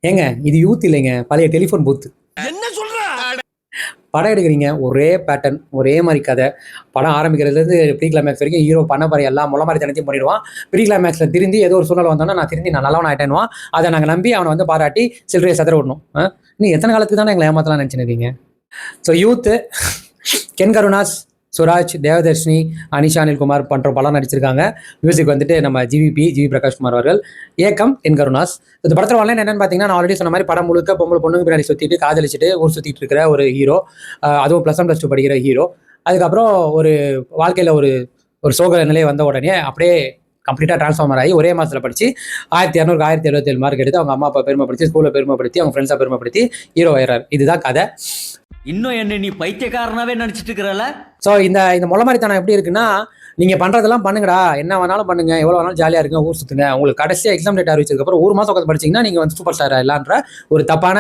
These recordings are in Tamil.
ஏங்க இது யூத் இல்லைங்க, பழைய டெலிஃபோன் பூத். என்ன சொல்ற? படம் எடுக்கிறீங்க, ஒரே பேட்டர்ன், ஒரே மாரி கதை. படம் ஆரம்பிக்கிறதுலேருந்து ப்ரீ கிளைமேக்ஸ் வரைக்கும் ஹீரோ பண்ண போற எல்லா முள்ள மாரி தனத்தையும் பண்ணிடுவான். ப்ரீ கிளைமேக்ஸ்ல திருந்தி ஏதோ ஒரு சூழ்நிலை வந்தோன்னா, நான் நல்லவன் ஆயிட்டேன்னுவான். அதை நாங்கள் நம்பி அவனை வந்து பாராட்டி சில்லறையை சதற விடணும். இன்னும் எத்தனை காலத்துக்கு தானே எங்களை ஏமாத்தலாம் நினச்சின்னு இருக்கீங்க? ஸோ யூத்து கென் கருணாஸ், சுராஜ், தேவதர்ஷினி, அனிஷா அனில்குமார் போன்ற படம் நடிச்சிருக்காங்க. மியூசிக் வந்துட்டு நம்ம ஜி பிரகாஷ் குமார் அவர்கள். ஏக்கம் கென் கருணாஸ். இந்த படத்தில் வரலாறு என்னன்னு பார்த்தீங்கன்னா, நான் ஆல்ரெடி சொன்ன மாதிரி படம் முழுக்க பொண்ணுங்க பின்னாடி சுற்றிட்டு காதலிச்சுட்டு ஊர் சுற்றிட்டு இருக்கிற ஒரு ஹீரோ. அதுவும் +1 +2 படிக்கிற ஹீரோ. அதுக்கப்புறம் ஒரு வாழ்க்கையில் ஒரு சோக நிலை வந்த உடனே அப்படியே கம்ப்ளீட்டாக ட்ரான்ஸ்ஃபார்மர் ஆகி ஒரே மாதத்தில் படித்து 1200 1077 மார்க் எடுத்து அவங்க அம்மா அப்பா பெருமைப்படுத்தி, ஸ்கூலில் பெருமைப்படுத்தி, அவங்க ஃப்ரெண்ட்ஸாக பெருமைப்படுத்தி ஹீரோ ஆயிடுறாரு. இதுதான் கதை. இன்னும் என்ன நீ பைத்தியக்காரனாவே நினைச்சிட்டு இருக்கிறல? ஸோ இந்த மொள மாதிரித்தனம் எப்படி இருக்குன்னா, நீங்கள் பண்ணுறதெல்லாம் பண்ணுங்கடா, என்ன வேணாலும் பண்ணுங்க, எவ்வளோ வேணாலும் ஜாலியாக இருக்குங்க, ஊர் சுற்றுங்க. உங்களுக்கு கடைசியாக எக்ஸாம் டேட் அறிவிச்சதுக்கப்புறம் ஒரு மாதம் உட்காந்து படிச்சிங்கன்னா நீங்கள் வந்து சூப்பர் ஸ்டார் ஆகலான்ற ஒரு தப்பான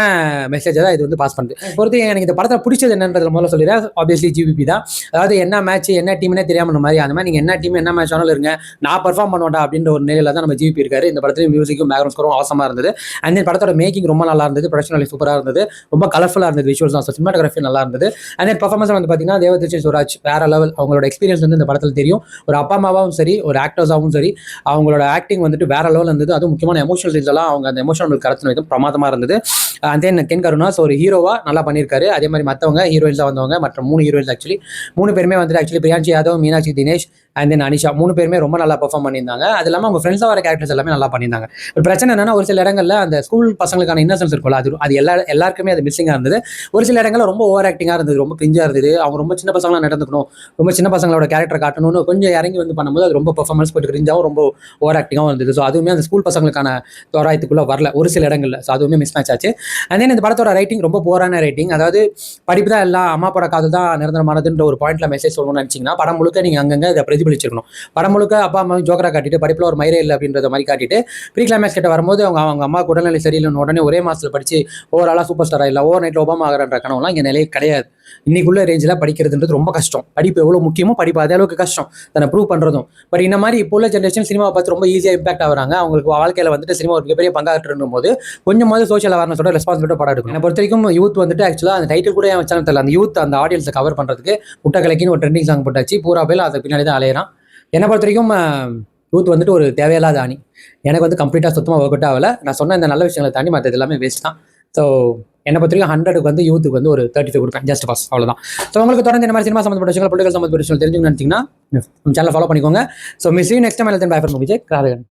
மெசேஜை தான் இது வந்து பாஸ் பண்ணுது. பொறுத்து எனக்கு இந்த படத்தை பிடிச்சது என்னன்றதுல முதல்ல சொல்லிடுறேன். ஆப்வியஸ்லி ஜிவிபி தான். அதாவது என்ன மேட்ச் என்ன டீம்னே தெரியாமல் மாதிரி அந்த மாதிரி நீங்கள் என்ன டீம் என்ன மேட்ச் ஆனாலும் இருங்க, நான் பர்ஃபார்ம் பண்ணுவேன்டா அப்படின்ற ஒரு நிலையில தான் நம்ம ஜிவிபி இருக்காரு. இந்த படத்துலையும் மியூசிக்கும் பேக்ரவுண்ட் ஸ்கோரும் அவசரமாக இருந்தது. அண்ட் தென் படத்தோட மேக்கிங் ரொம்ப நல்லா இருந்தது, ப்ரொடக்ஷன் சூப்பராக இருந்தது, ரொம்ப கலர்ஃபுல்லாக இருந்தது, விஷுவல்ஸ் தான், சினிமாட்டோகிராஃபி நல்லா இருந்தது. அண்ட் தென் பர்ஃபார்மன்ஸ் வந்து பார்த்தீங்கன்னா தேவதர்ஷினி, சுராஜ் வேற லெவல். அவங்களோட எக்ஸ்பீரியன்ஸ் வந்து இந்த படத்தில் தெரியும். ஒரு அப்பா அம்மாவும் சரி, ஒரு ஆக்டர்ஸாகவும் சரி, அவங்களோட ஆக்டிங் வந்துட்டு வேற லெவல் இருந்தது. அதுவும் முக்கியமான எமோஷனல் சீன்ஸ் எல்லாம் அவங்க அந்த எமோஷனல் கடத்தின விதம் பிரமாதமாக இருந்தது. அண்ட் தென் கென் கருணாஸ் ஒரு ஹீரோவா நல்லா பண்ணியிருக்காரு. அதே மாதிரி மற்றவங்க ஹீரோயின்ஸாக வந்தவங்க மற்ற 3 ஹீரோயின்ஸ் ஆக்சுவலி 3 பேருமே வந்துட்டு actually Priyanshi Yadav, Meenakshi Dinesh and then Anisha 3 பேருமே ரொம்ப நல்லா பெர்ஃபார்ம் பண்ணியிருந்தாங்க. அது இல்லாமல் அவங்க ஃப்ரெண்ட்ஸாக வர கேரக்டர்ஸ் எல்லாமே நல்லா பண்ணியிருந்தாங்க. ஒரு பிரச்சனை என்னன்னா, ஒரு சில இடங்களில் அந்த ஸ்கூல் பசங்களுக்கான இன்னசென்ஸ் இருக்கும்ல, அது எல்லாருக்குமே அது மிஸ்ஸிங்காக இருந்தது. ஒரு சில இடங்களில் ரொம்ப ஓவர் ஆக்டிங்காக இருந்தது, ரொம்ப கிரிஞ்சாக இருந்தது. அவங்க ரொம்ப சின்ன பசங்களாக நடந்துக்கணும், ரொம்ப சின்ன பசங்களோட கேரக்டர் காட்டணும்னு கொஞ்சம் இறங்கி வந்து பண்ணும்போது அது ரொம்ப பெர்ஃபார்மன்ஸ் போய்ட்டு கிரிஞ்சாகவும் ரொம்ப ஓவர் ஆக்டிங்காகவும் இருந்தது. ஸோ அதுவுமே அந்த ஸ்கூல் பசங்களுக்கான தோராயத்துக்குள்ளே வரல ஒரு சில இடங்களில். ஸோ அதுவுமே மிஸ் மேட்ச் ஆச்சு. அண்ட் தென் இந்த படத்தோட ரைட்டிங் ரொம்ப போரான ரைட்டிங். அதாவது படிப்பு தான் எல்லாம், அம்மா அப்பா காதல் தான் நிரந்தரமானதுன்ற ஒரு பாயிண்ட்ல மெசேஜ் சொல்லணும்னு நினச்சிங்கன்னா படம் முழுக்க நீங்கள் அங்கங்கே அதை பிரதிபலிச்சிருக்கணும். படம் முழுக்க அப்பா அம்மா ஜோக்கரா காட்டிட்டு படிப்பில் ஒரு மயிரே இல்லை அப்படின்றத மாதிரி காட்டிட்டு ப்ரீ கிளைமேக்ஸ் கிட்ட வரும்போது அவங்க அம்மா உடல்நிலை சரியில்லைன்னு உடனே ஒரே மாதத்தில் படித்து ஓவராலாக சூப்பர் ஸ்டார் இல்லை, ஓவர் நைட்டில் ஒபாமா ஆகிறன்ற கனவுலாம் இங்கே நிலையே கிடையாது. இன்னைக்குள்ள ரேஞ்சில் படிக்கிறதுன்றது ரொம்ப கஷ்டம். படிப்பு எவ்வளோ முக்கியமோ படிப்பு அதே அளவுக்கு கஷ்டம் தன்னை ப்ரூவ் பண்ணுறதும். பட் இந்த மாதிரி இப்போ உள்ள ஜென்ரேஷன் சினிமாவை பார்த்து ரொம்ப ஈஸியாக இம்பாக்ட் ஆகிறாங்க. அவங்களுக்கு வாழ்க்கையில் வந்துட்டு சினிமா ஒரு மிகப்பெரிய பங்காற்றுன்னும் போது கொஞ்சமாவது சோஷியல் அவேர்னஸோட ரெஸ்பான்சிபிலிட்டி படம் எடுக்கும். என்னை பொறுத்த வரைக்கும் யூத் வந்துட்டு ஆக்சுவலாக அந்த டைட்டில் கூட ஏன் வச்சாலும் தெரியல, அந்த யூத் அந்த ஆடியன்ஸை கவர் பண்ணுறதுக்கு முட்டைக்கலைக்குன்னு ஒரு ட்ரெண்டிங் சாங் போட்டாச்சு. பூரா பேர் அதை பின்னாடி தான் அலையிறான். என்னை பொறுத்த வரைக்கும் யூத் வந்துட்டு ஒரு தேவையில்லாத அணி. எனக்கு வந்து கம்ப்ளீட்டாக சுத்தமாக ஒர்க் அவுட் ஆகலை. நான் சொன்ன இந்த நல்ல விஷயங்களை தாண்டி மற்றது எல்லாமே வேஸ்ட் தான். ஸோ என்னை பொறுத்த வரைக்கும் 100க்கு வந்து யூத்துக்கு வந்து ஒரு 35 கொடுப்பேன், ஜஸ்ட் பாஸ், அவ்வளோதான். ஸோ உங்களுக்கு தொடர்ந்து இந்த மாதிரி சினிமா சம்மந்தப்பட்ட விஷயங்கள், பொலிட்டிக்கல் சம்மந்தப்பட்ட விஷயங்கள் தெரிஞ்சுக்கணும்னு நினச்சிங்கன்னா நம்ம சேனலை ஃபாலோ பண்ணிக்கோங்க. So miss you next time. Bye from Vijay கிராதகன்.